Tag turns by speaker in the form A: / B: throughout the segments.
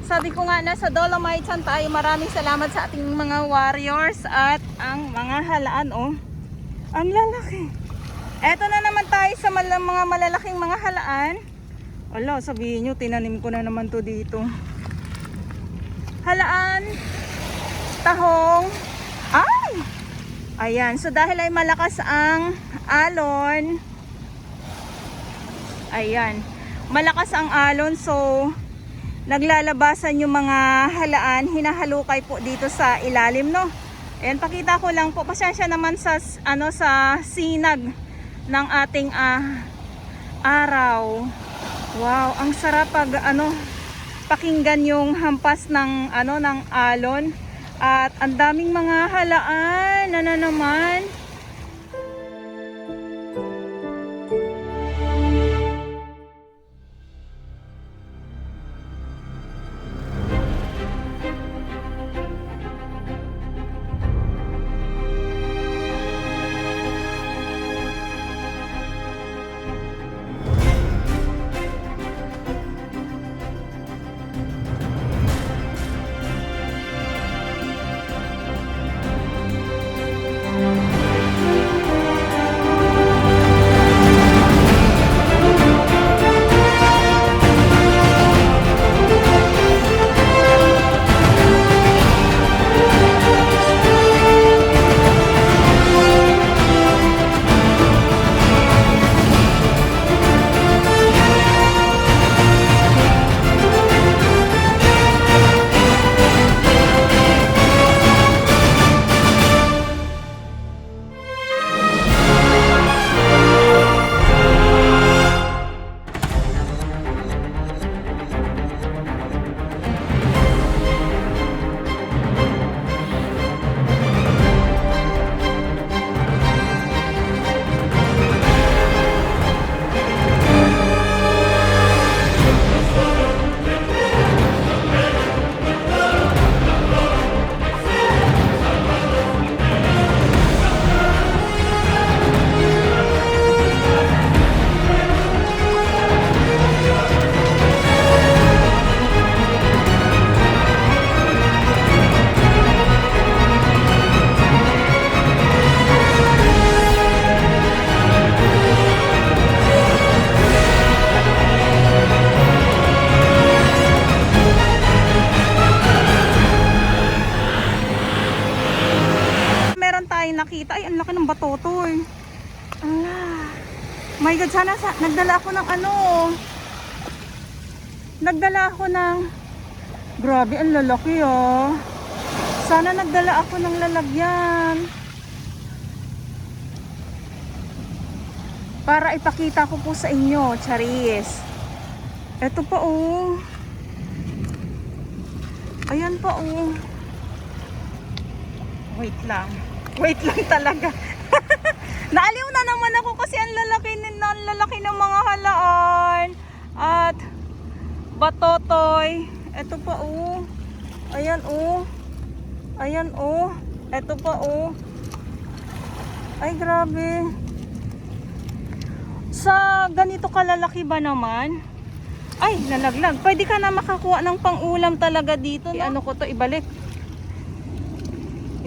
A: Sabi ko nga, nasa Dolomites tayo. Maraming salamat sa ating mga warriors at ang mga halaan, oh. Ang lalaki. Eto na naman tayo sa mga malalaking mga halaan. Ala, sabihin nyo, tinanim ko na naman to dito. Halaan, tahong, ay! Ayan, so dahil ay malakas ang alon, ayan, malakas ang alon, so naglalabasan yung mga halaan, hinahalukay po dito sa ilalim, no. Ayan, pakita ko lang po, pasensya naman sa sa sinag ng ating araw. Wow, ang sarap pag pakinggan yung hampas ng ng alon, at ang daming mga halaan na naman. Nakita, ay ang laki ng batotoy. Ala, my god, sana nagdala ako ng nagdala ako ng, grabe ang lalaki, oh. Sana nagdala ako ng lalagyan para ipakita ko po sa inyo, charis. Eto pa, oh. Ayan pa, oh. Wait lang talaga. Naaliw na naman ako kasi ang lalaki ng mga halaan at batotoy. Ito pa, oh. Ayan, oh. Ayan, oh. Ito pa, oh. Ay, grabe. Sa ganito kalalaki ba naman? Ay, nalaglag. Pwede ka na makakuha ng pang-ulam talaga dito, no? Ano ko to, ibalik.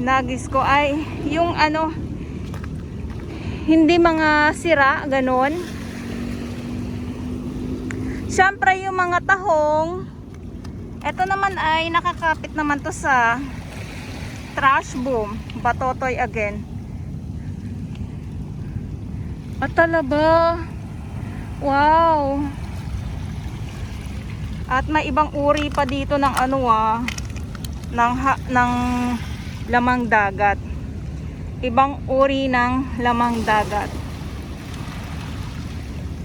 A: Inagis ko ay yung hindi mga sira, ganon. Siyempre yung mga tahong, eto naman ay nakakapit naman to sa trash boom, batotoy again. At talaba, wow. At may ibang uri pa dito ng ng lamang dagat. Ibang uri ng lamang dagat.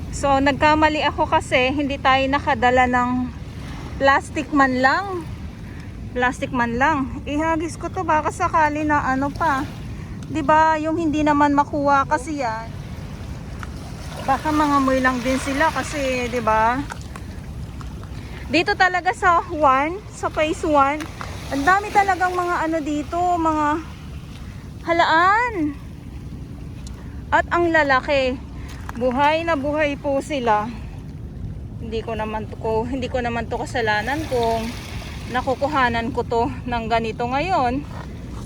A: So nagkamali ako kasi hindi tayo nakadala ng plastic man lang. Plastic man lang. Ihagis ko to baka sakali na pa. 'Di ba? Yung hindi naman makuha kasi yan. Baka mangamoy lang din sila kasi 'di ba? Dito talaga sa phase 1, ang dami talagang mga dito, mga halaan. At ang lalaki. Buhay na buhay po sila. Hindi ko naman to kasalanan kung nakukuhanan ko to ng ganito ngayon.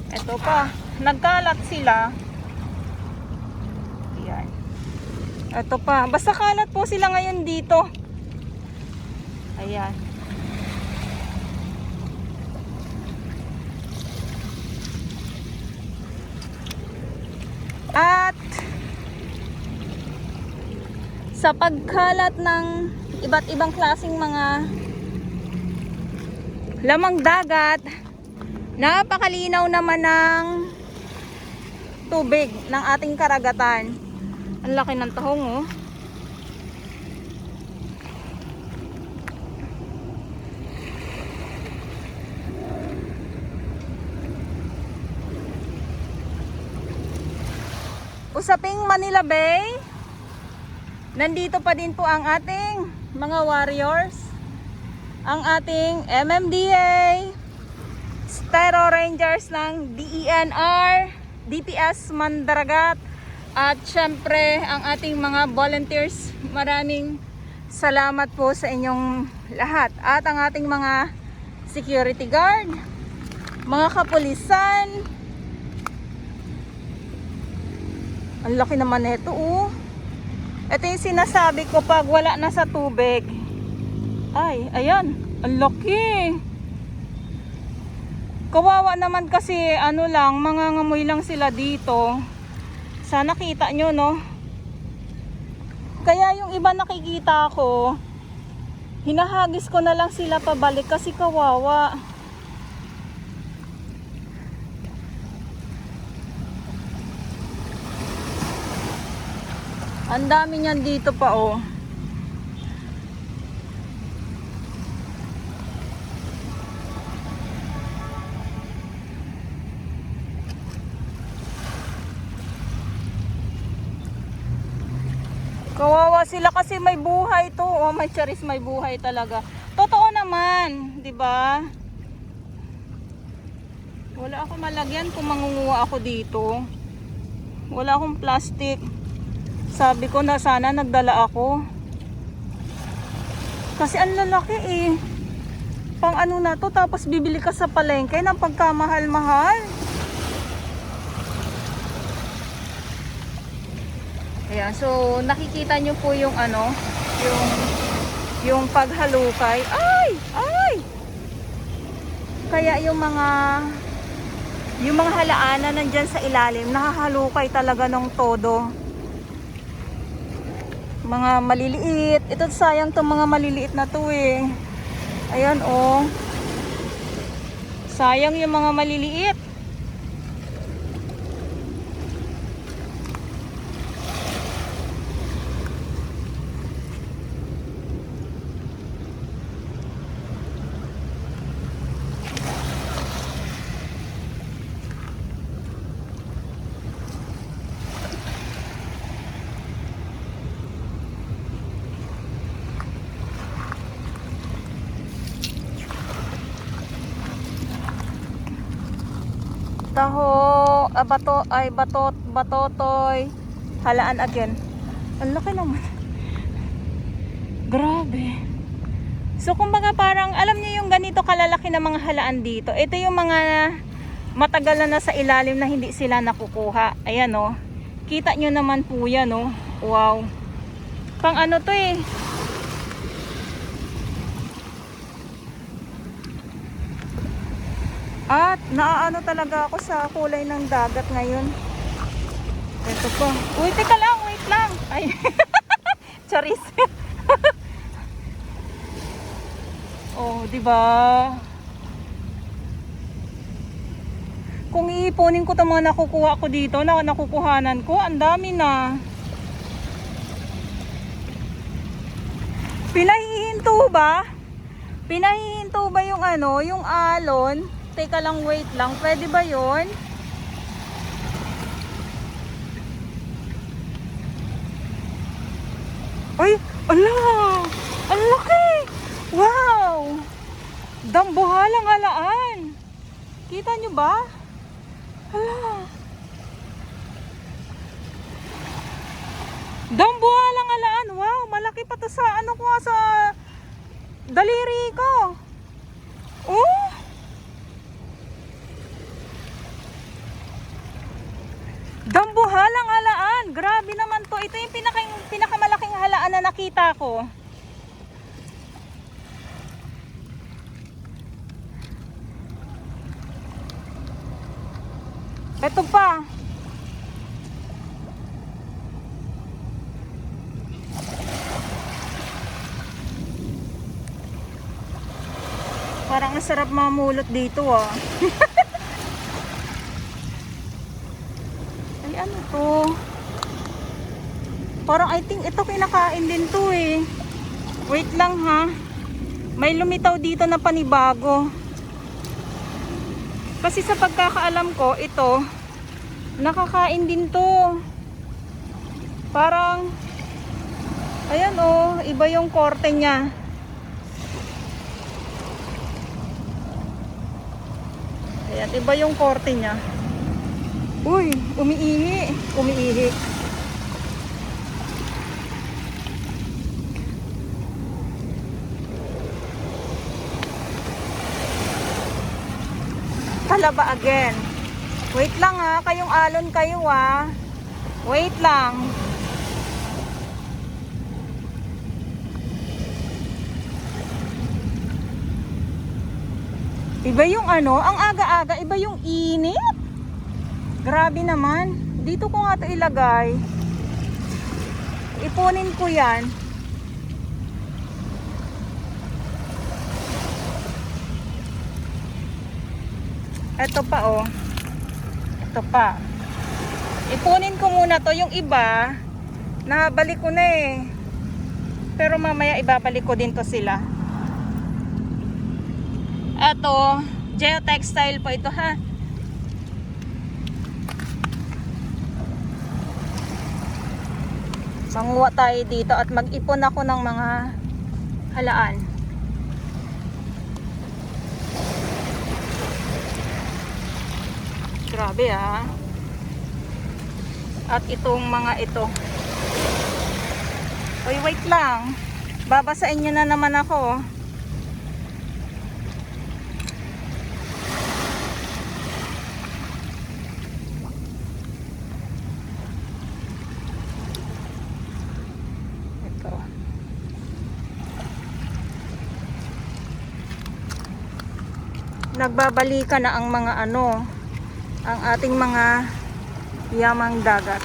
A: Ito pa, nagkalat sila. Yan. Ito pa, basta kalat po sila ngayon dito. Ayan. At sa pagkalat ng iba't ibang klaseng mga lamang dagat, napakalinaw naman ng tubig ng ating karagatan. Ang laki ng tahong, oh. Usaping Manila Bay, nandito pa din po ang ating mga warriors, ang ating MMDA, Stero Rangers ng DENR, DPS Mandaragat, at syempre ang ating mga volunteers. Maraming salamat po sa inyong lahat, at ang ating mga security guard, mga kapulisan. Ang laki naman nito, oh. Ito yung sinasabi ko pag wala na sa tubig. Ay, ayan. Ang laki. Kawawa naman kasi ano lang, mangangamoy lang sila dito. Sana kita nyo, no? Kaya yung iba nakikita ko, hinahagis ko na lang sila pabalik kasi kawawa. Ang dami niyan dito pa, oh. Kawawa sila kasi may buhay to. Oh, may charis, may buhay talaga. Totoo naman, 'di ba? Wala akong malagyan kung mangunguha ako dito. Wala akong plastic. Sabi ko na sana nagdala ako. Kasi ang lalaki, eh. Pang ano na to, tapos bibili ka sa palengke ng pagkamahal-mahal. Ayan, so nakikita nyo po yung ano, yung paghalukay. Ay! Ay! Kaya yung mga halaanan nandyan sa ilalim, nakahalukay talaga ng todo. Mga maliliit. Ito sayang tong mga maliliit na to, eh. Ayan, oh. Sayang yung mga maliliit. Taho, batotoy, halaan again. Ang laki naman. Grabe. So kumbaga parang, alam niyo yung ganito kalalaki na mga halaan dito. Ito yung mga matagal na sa ilalim na hindi sila nakukuha. Ayan, oh. Kita nyo naman po yan, oh. Wow. Pang ano to, eh. At naaano talaga ako sa kulay ng dagat ngayon. Ito po. Uy, teka lang, wait lang. Ay. Charis. Oh, 'di ba? Kung iipunin ko 'tong mga nakukuha ko dito, nakukuhanan ko, ang dami na. Pinahihinto ba? Pinahihinto ba yung ano, yung alon? Teka lang, wait lang. Pwede ba yun? Ay, ala! Ang laki! Wow! Dambuhalang alaan. Kita nyo ba? Ala! Dambuhalang alaan. Wow! Malaki pa to sa ano ko, sa daliri ko. Oh! Grabe naman to. Ito yung pinakamalaking halaan na nakita ko. Ito pa. Parang ang sarap mamulot dito ah. Ay ano to? Parang I think ito kinakain din to eh. Wait lang ha. May lumitaw dito na panibago. Kasi sa pagkakaalam ko, ito, nakakain din to. Parang, ayan oh, iba yung korte niya. Ayan, iba yung korte niya. Uy, umiihi. Umiihi. Talaba again. Wait lang ha, kayong alon kayo ha. Wait lang. Iba yung ano, ang aga-aga, iba yung init. Grabe naman. Dito ko nga ito ilagay. Ipunin ko yan. Ito pa oh. Ito pa. Ipunin ko muna to. Yung iba, nabalik ko na eh. Pero mamaya ibabalik ko din to sila. Ito, geotextile po ito ha. Manguha tayo dito at mag-ipon ako ng mga halaan. Grabe ah. At itong mga ito. Uy, wait lang. Babasain nyo na naman ako. Ito. Nagbabalikan na ang mga ano, ang ating mga yamang dagat.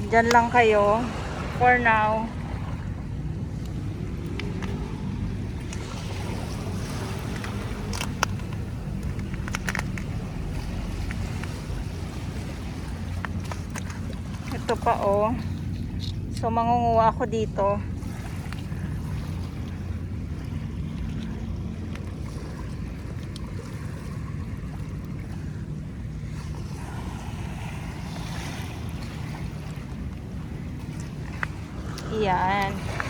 A: Diyan lang kayo for now. Ito pa oh. So mangunguha ako dito. Yan.